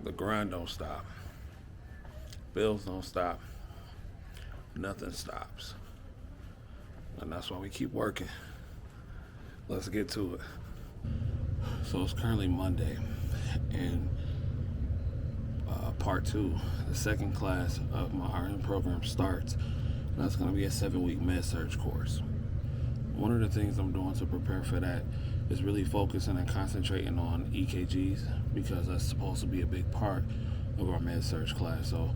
The grind don't stop. Bills don't stop. Nothing stops. And that's why we keep working. Let's get to it. So it's currently Monday, and part two, the second class of my RN program starts. And that's going to be a 7-week med-surg course. One of the things I'm doing to prepare for that is really focusing and concentrating on EKGs, because that's supposed to be a big part of our med-surg class. So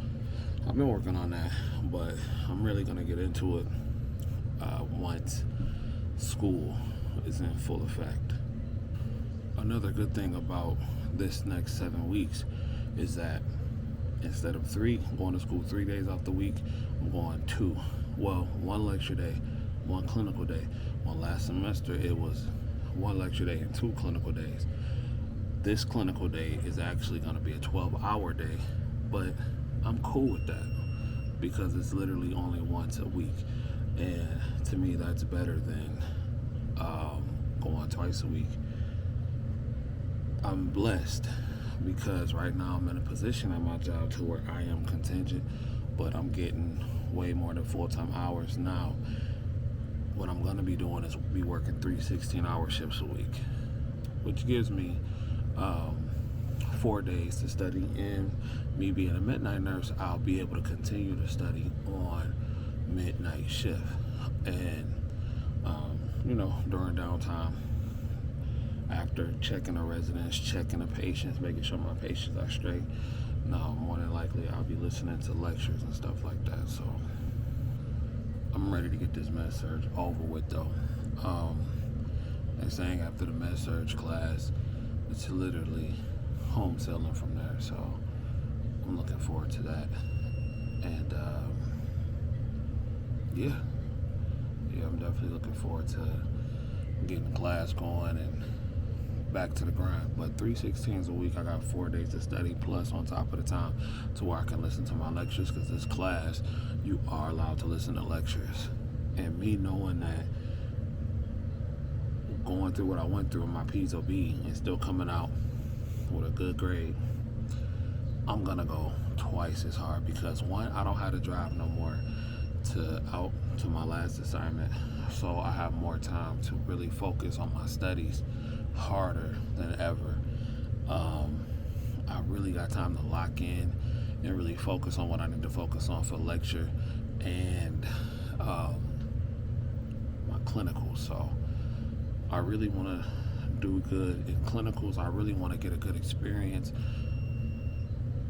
I've been working on that, but I'm really going to get into it once school is in full effect. Another good thing about this next 7 weeks is that instead of going to school 3 days out the week, I'm going 2. Well, 1 lecture day, 1 clinical day. Well, last semester it was 1 lecture day and 2 clinical days. This clinical day is actually going to be a 12-hour day, but I'm cool with that because it's literally only once a week, and to me that's better than going twice a week. I'm blessed because right now I'm in a position at my job to where I am contingent, but I'm getting way more than full-time hours now. What I'm going to be doing is be working 3 16-hour shifts a week, which gives me 4 days to study. And me being a midnight nurse, I'll be able to continue to study on midnight shift. And during downtime, after checking the residents, checking the patients, making sure my patients are straight, now more than likely I'll be listening to lectures and stuff like that. So I'm ready to get this med-surg over with though. They're saying after the med-surg class, it's literally home selling from there. So I'm looking forward to that. And I'm definitely looking forward to getting the class going and back to the grind. But 3 16s a week, I got 4 days to study plus on top of the time to where I can listen to my lectures, because this class you are allowed to listen to lectures. And me knowing that, going through what I went through in my PSOB and still coming out with a good grade, I'm gonna go twice as hard, because one, I don't have to drive no more out to my last assignment, so I have more time to really focus on my studies harder than ever. I really got time to lock in and really focus on what I need to focus on for lecture and my clinicals. So I really want to do good in clinicals. I really want to get a good experience.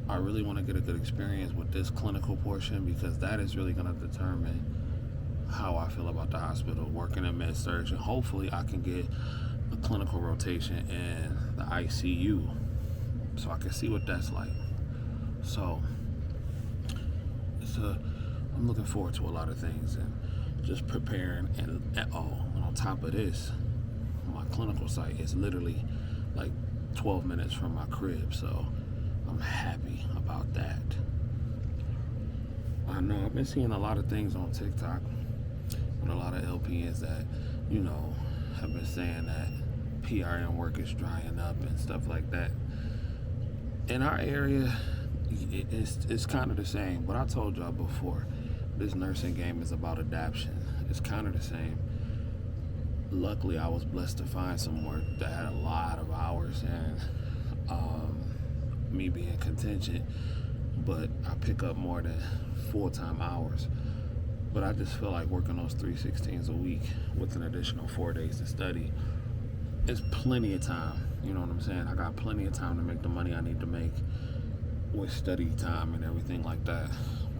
I really want to get a good experience with this clinical portion, because that is really going to determine how I feel about the hospital, working in med-surg, and hopefully I can get a clinical rotation in the ICU so I can see what that's like. So I'm looking forward to a lot of things and just preparing. And on top of this, my clinical site is literally like 12 minutes from my crib, so I'm happy about that. I know I've been seeing a lot of things on TikTok with a lot of LPNs that, have been saying that PRN work is drying up and stuff like that. In our area, it's kind of the same. But I told y'all before, this nursing game is about adaptation. It's kind of the same. Luckily, I was blessed to find some work that had a lot of hours, and me being contingent, but I pick up more than full-time hours. But I just feel like working those 3 16s a week with an additional 4 days to study is plenty of time. You know what I'm saying? I got plenty of time to make the money I need to make with study time and everything like that,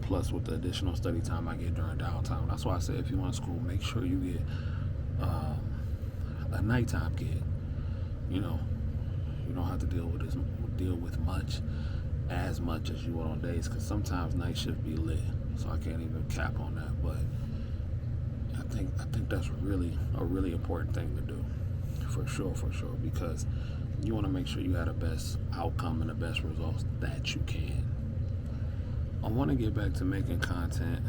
plus with the additional study time I get during downtime. That's why I said, if you want school, make sure you get a nighttime gig. You don't have to deal with as much as you would on days, because sometimes night shift be lit, so I can't even cap on that. But I think that's really a really important thing to do, for sure, because you want to make sure you have the best outcome and the best results that you can. I want to get back to making content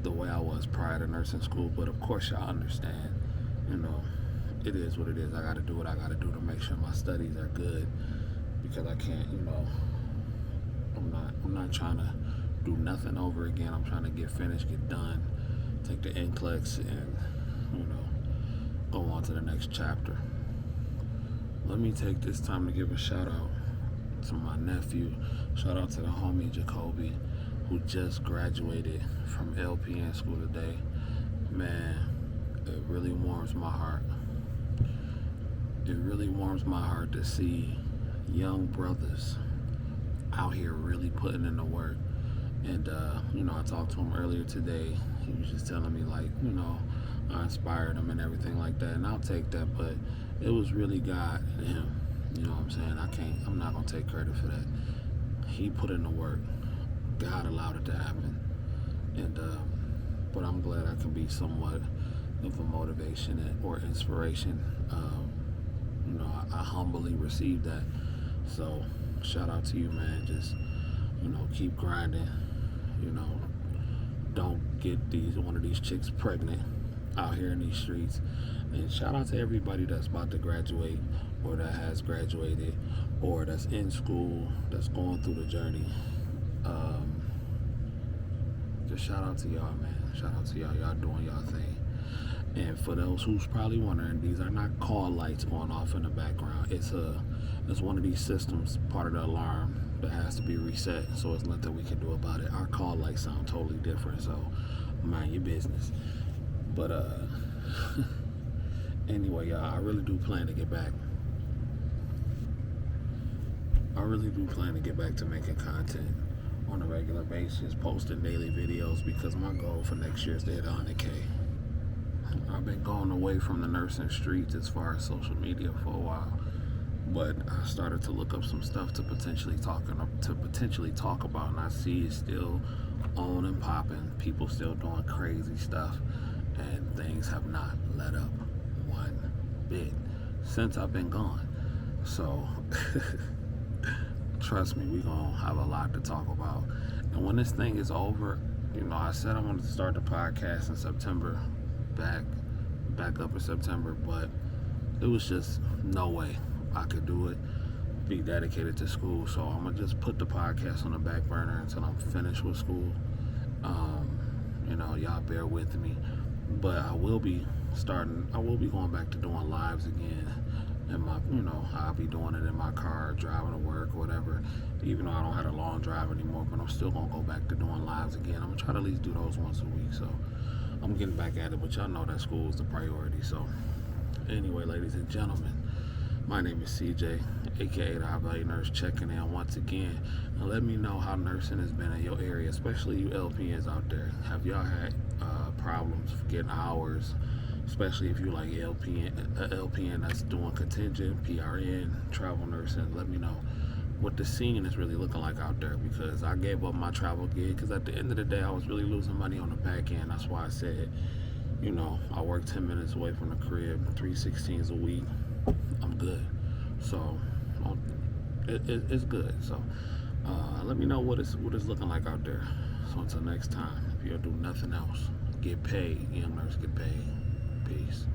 the way I was prior to nursing school, but of course y'all understand, it is what it is. I got to do what I got to do to make sure my studies are good, because I can't, I'm not trying to do nothing over again. I'm trying to get finished, get done, take the NCLEX, and go on to the next chapter. Let me take this time to give a shout out to my nephew. Shout out to the homie Jacoby, who just graduated from LPN school today. Man, it really warms my heart. It really warms my heart to see young brothers out here really putting in the work. And I talked to him earlier today. He was just telling me, like, I inspired him and everything like that, and I'll take that, but it was really God and him. You know what I'm saying? I'm not gonna take credit for that. He put in the work. God allowed it to happen. And but I'm glad I can be somewhat of a motivation or inspiration. I humbly received that. So shout out to you, man. Just keep grinding. Don't get one of these chicks pregnant out here in these streets. And shout out to everybody that's about to graduate, or that has graduated, or that's in school, that's going through the journey. Just shout out to y'all, man. Shout out to y'all. Y'all doing y'all thing. And for those who's probably wondering, these are not call lights on off in the background. It's one of these systems, part of the alarm, that has to be reset, so it's nothing we can do about it. Our call lights sound totally different, so mind your business. But anyway, y'all, I really do plan to get back. I really do plan to get back to making content on a regular basis, posting daily videos, because my goal for next year is to hit 100K. I've been going away from the nursing streets as far as social media for a while, but I started to look up some stuff to potentially talk about, and I see it's still on and popping. People still doing crazy stuff, and things have not let up one bit since I've been gone. So trust me, we're gonna have a lot to talk about. And when this thing is over, I said I wanted to start the podcast in September, back up in September, but it was just no way I could do it, be dedicated to school. So I'm gonna just put the podcast on the back burner until I'm finished with school. Y'all bear with me, but I will be going back to doing lives again. And I'll be doing it in my car, driving to work or whatever, even though I don't have a long drive anymore, but I'm still gonna go back to doing lives again. I'm gonna try to at least do those once a week. So I'm getting back at it, but y'all know that school is the priority. So anyway, ladies and gentlemen, my name is CJ, aka the High Value Nurse, checking in once again. And let me know how nursing has been in your area, especially you LPNs out there. Have y'all had problems getting hours, especially if you like LPN that's doing contingent, PRN, travel nursing? Let me know what the scene is really looking like out there, because I gave up my travel gig because at the end of the day I was really losing money on the back end. That's why I said, I work 10 minutes away from the crib, 3/16 a week. I'm good. So it's good. So let me know what it's looking like out there. So until next time, if you'll do nothing else, get paid. Young nurse, get paid. Peace.